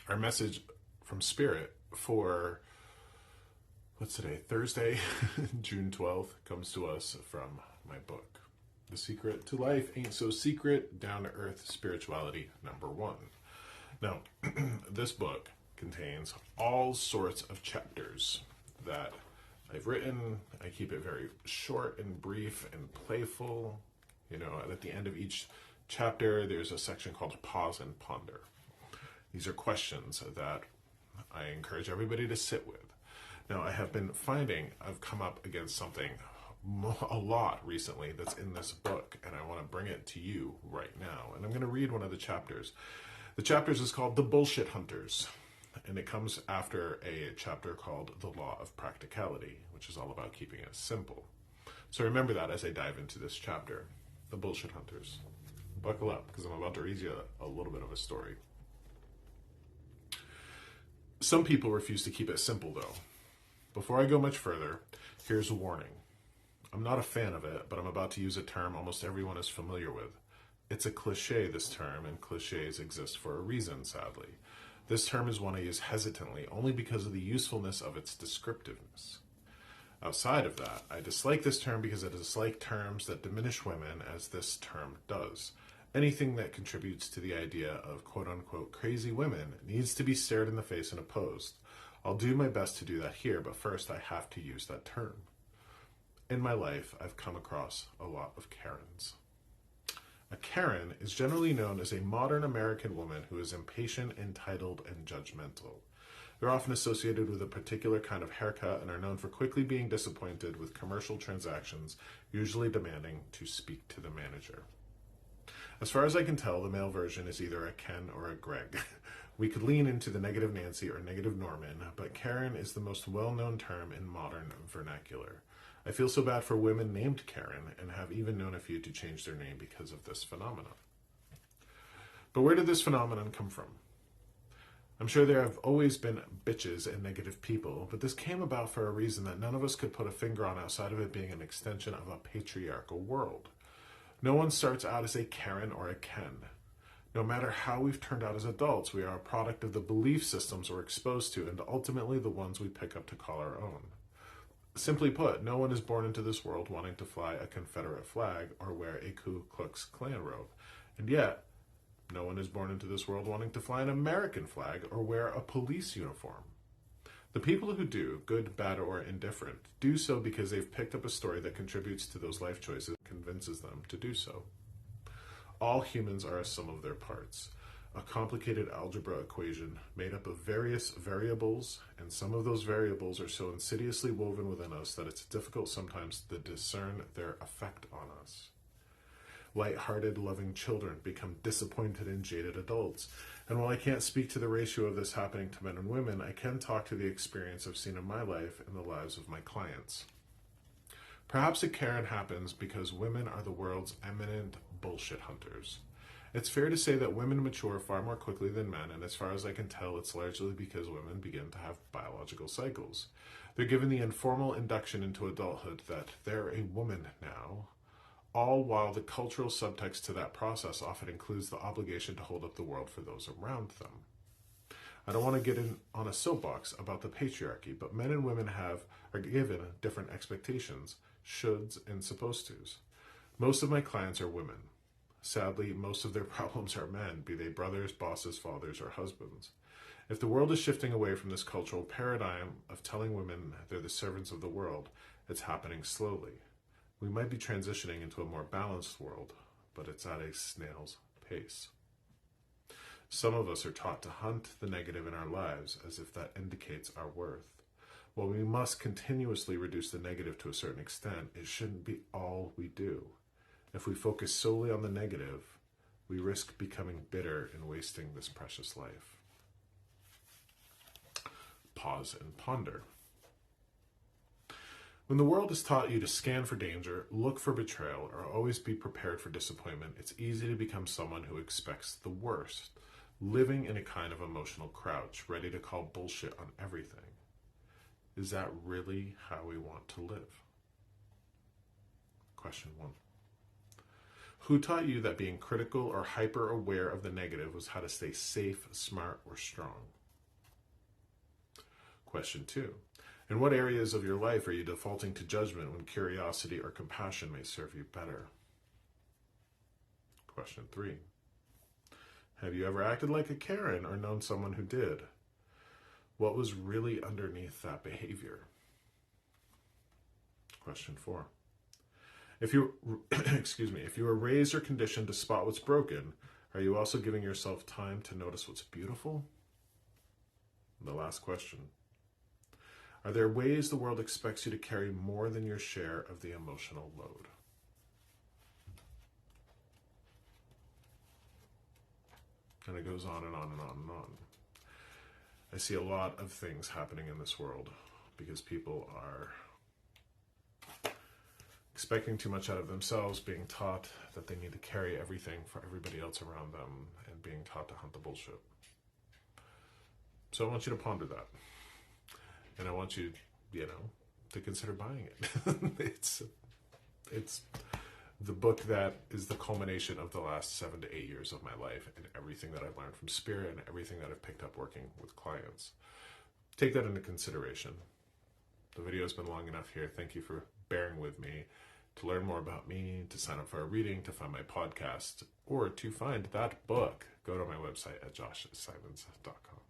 Our message from Spirit for, what's today? Thursday, June 12th, comes to us from my book, The Secret to Life Ain't So Secret, Down to Earth Spirituality, #1. Now, this book contains all sorts of chapters that I've written. I keep it very short and brief and playful. You know, and at the end of each chapter, there's a section called Pause and Ponder. These are questions that I encourage everybody to sit with. Now, I have been finding I've come up against something a lot recently that's in this book, and I want to bring it to you right now. And I'm going to read one of the chapters. The chapters is called The Bullshit Hunters, and it comes after a chapter called The Law of Practicality, which is all about keeping it simple. So remember that as I dive into this chapter, The Bullshit Hunters. Buckle up, because I'm about to read you a little bit of a story. Some people refuse to keep it simple, though. Before I go much further, here's a warning. I'm not a fan of it, but I'm about to use a term almost everyone is familiar with. It's a cliche, this term, and cliches exist for a reason, sadly. This term is one I use hesitantly, only because of the usefulness of its descriptiveness. Outside of that, I dislike this term because I dislike terms that diminish women, as this term does. Anything that contributes to the idea of quote-unquote crazy women needs to be stared in the face and opposed. I'll do my best to do that here, but first I have to use that term. In my life, I've come across a lot of Karens. A Karen is generally known as a modern American woman who is impatient, entitled, and judgmental. They're often associated with a particular kind of haircut and are known for quickly being disappointed with commercial transactions, usually demanding to speak to the manager. As far as I can tell, the male version is either a Ken or a Greg. We could lean into the negative Nancy or negative Norman, but Karen is the most well-known term in modern vernacular. I feel so bad for women named Karen and have even known a few to change their name because of this phenomenon. But where did this phenomenon come from? I'm sure there have always been bitches and negative people, but this came about for a reason that none of us could put a finger on outside of it being an extension of a patriarchal world. No one starts out as a Karen or a Ken. No matter how we've turned out as adults, we are a product of the belief systems we're exposed to and ultimately the ones we pick up to call our own. Simply put, no one is born into this world wanting to fly a Confederate flag or wear a Ku Klux Klan robe. And yet, no one is born into this world wanting to fly an American flag or wear a police uniform. The people who do, good, bad, or indifferent, do so because they've picked up a story that contributes to those life choices and convinces them to do so. All humans are a sum of their parts, a complicated algebra equation made up of various variables, and some of those variables are so insidiously woven within us that it's difficult sometimes to discern their effect on us. Light-hearted, loving children become disappointed and jaded adults. And while I can't speak to the ratio of this happening to men and women, I can talk to the experience I've seen in my life and the lives of my clients. Perhaps a Karen happens because women are the world's eminent bullshit hunters. It's fair to say that women mature far more quickly than men, and as far as I can tell, it's largely because women begin to have biological cycles. They're given the informal induction into adulthood that they're a woman now, all while the cultural subtext to that process often includes the obligation to hold up the world for those around them. I don't want to get in on a soapbox about the patriarchy, but men and women are given different expectations, shoulds, and supposed tos. Most of my clients are women. Sadly, most of their problems are men, be they brothers, bosses, fathers, or husbands. If the world is shifting away from this cultural paradigm of telling women they're the servants of the world, it's happening slowly. We might be transitioning into a more balanced world, but it's at a snail's pace. Some of us are taught to hunt the negative in our lives as if that indicates our worth. While we must continuously reduce the negative to a certain extent, it shouldn't be all we do. If we focus solely on the negative, we risk becoming bitter and wasting this precious life. Pause and ponder. When the world has taught you to scan for danger, look for betrayal, or always be prepared for disappointment, it's easy to become someone who expects the worst, living in a kind of emotional crouch, ready to call bullshit on everything. Is that really how we want to live? Question 1. Who taught you that being critical or hyper aware of the negative was how to stay safe, smart, or strong? Question 2. In what areas of your life are you defaulting to judgment when curiosity or compassion may serve you better? Question 3. Have you ever acted like a Karen or known someone who did? What was really underneath that behavior? Question 4. If you if you were raised or conditioned to spot what's broken, are you also giving yourself time to notice what's beautiful? And the last question. Are there ways the world expects you to carry more than your share of the emotional load? And it goes on and on and on and on. I see a lot of things happening in this world because people are expecting too much out of themselves, being taught that they need to carry everything for everybody else around them, and being taught to hunt the bullshit. So I want you to ponder that. And I want you, to consider buying it. It's the book that is the culmination of the last 7 to 8 years of my life and everything that I've learned from Spirit and everything that I've picked up working with clients. Take that into consideration. The video's been long enough here. Thank you for bearing with me. To learn more about me, to sign up for a reading, to find my podcast, or to find that book, go to my website at joshsimons.com.